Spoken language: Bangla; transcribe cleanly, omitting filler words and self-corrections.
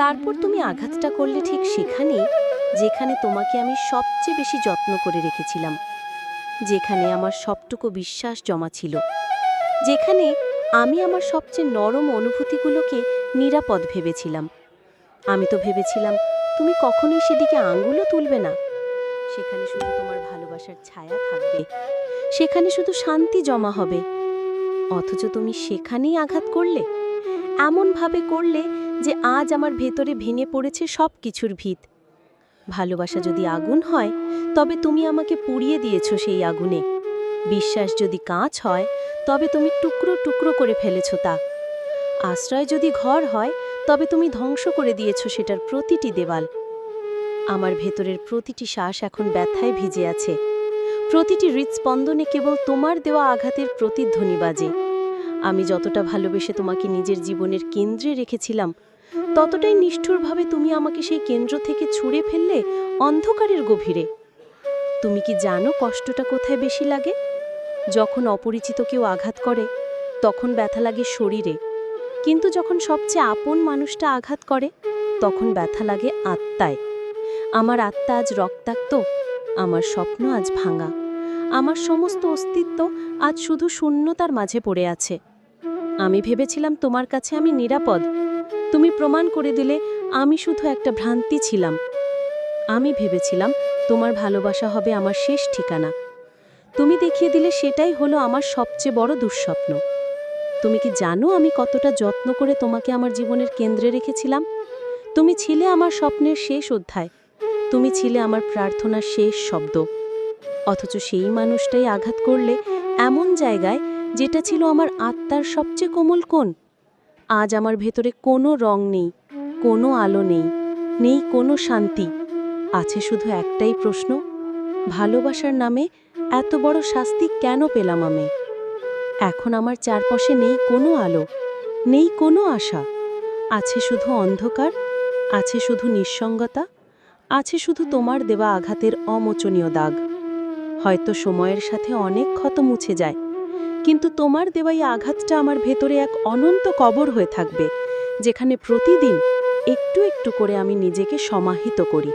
তারপর তুমি আঘাতটা করলে ঠিক সেখানেই, যেখানে তোমাকে আমি সবচেয়ে বেশি যত্ন করে রেখেছিলাম, যেখানে আমার সবটুকু বিশ্বাস জমা ছিল, যেখানে আমি আমার সবচেয়ে নরম অনুভূতিগুলোকে নিরাপদ ভেবেছিলাম। আমি তো ভেবেছিলাম তুমি কখনোই সেদিকে আঙুলও তুলবে না। সেখানে শুধু তোমার ভালোবাসার ছায়া থাকবে, সেখানে শুধু শান্তি জমা হবে। অথচ তুমি সেখানেই আঘাত করলে, এমনভাবে করলে যে আজ আমার ভেতরে ভেঙে পড়েছে সব কিছুর ভিত। ভালোবাসা যদি আগুন হয়, তবে তুমি আমাকে পুড়িয়ে দিয়েছো সেই আগুনে। বিশ্বাস যদি কাঁচ হয়, তবে তুমি টুকরো টুকরো করে ফেলেছো তা। আশ্রয় যদি ঘর হয়, তবে তুমি ধ্বংস করে দিয়েছো সেটার প্রতিটি দেওয়াল। আমার ভেতরের প্রতিটি শ্বাস এখন ব্যথায় ভিজে আছে, প্রতিটি হৃৎস্পন্দনে কেবল তোমার দেওয়া আঘাতের প্রতিধ্বনি বাজে। আমি যতটা ভালোবেসে তোমাকে নিজের জীবনের কেন্দ্রে রেখেছিলাম, ততটাই নিষ্ঠুরভাবে তুমি আমাকে সেই কেন্দ্র থেকে ছুঁড়ে ফেললে অন্ধকারের গভীরে। তুমি কি জানো কষ্টটা কোথায় বেশি লাগে? যখন অপরিচিত কেউ আঘাত করে, তখন ব্যথা লাগে শরীরে, কিন্তু যখন সবচেয়ে আপন মানুষটা আঘাত করে, তখন ব্যথা লাগে আত্মায়। আমার আত্মা আজ রক্তাক্ত, আমার স্বপ্ন আজ ভাঙা, আমার সমস্ত অস্তিত্ব আজ শুধু শূন্যতার মাঝে পড়ে আছে। আমি ভেবেছিলাম তোমার কাছে আমি নিরাপদ। তুমি প্রমাণ করে দিলে আমি শুধু একটা ভ্রান্তি ছিলাম। আমি ভেবেছিলাম তোমার ভালোবাসা হবে আমার শেষ ঠিকানা। তুমি দেখিয়ে দিলে সেটাই হলো আমার সবচেয়ে বড় দুঃস্বপ্ন। তুমি কি জানো আমি কতটা যত্ন করে তোমাকে আমার জীবনের কেন্দ্রে রেখেছিলাম? তুমি ছিলে আমার স্বপ্নের শেষ অধ্যায়, তুমি ছিলে আমার প্রার্থনার শেষ শব্দ। অথচ সেই মানুষটাই আঘাত করলে এমন জায়গায়, যেটা ছিল আমার আত্মার সবচেয়ে কোমল কোণ। আজ আমার ভেতরে কোনো রং নেই, কোনো আলো নেই, নেই কোনো শান্তি। আছে শুধু একটাই প্রশ্ন, ভালোবাসার নামে এত বড় শাস্তি কেন পেলাম আমি? এখন আমার চারপাশে নেই কোনো আলো, নেই কোনো আশা। আছে শুধু অন্ধকার, আছে শুধু নিঃসঙ্গতা, আছে শুধু তোমার দেওয়া আঘাতের অমোচনীয় দাগ। হয়তো সময়ের সাথে অনেক ক্ষত মুছে যায়, কিন্তু তোমার দেওয়া এই আঘাতটা আমার ভেতরে এক অনন্ত কবর হয়ে থাকবে, যেখানে প্রতিদিন একটু একটু করে আমি নিজেকে সমাহিত করি।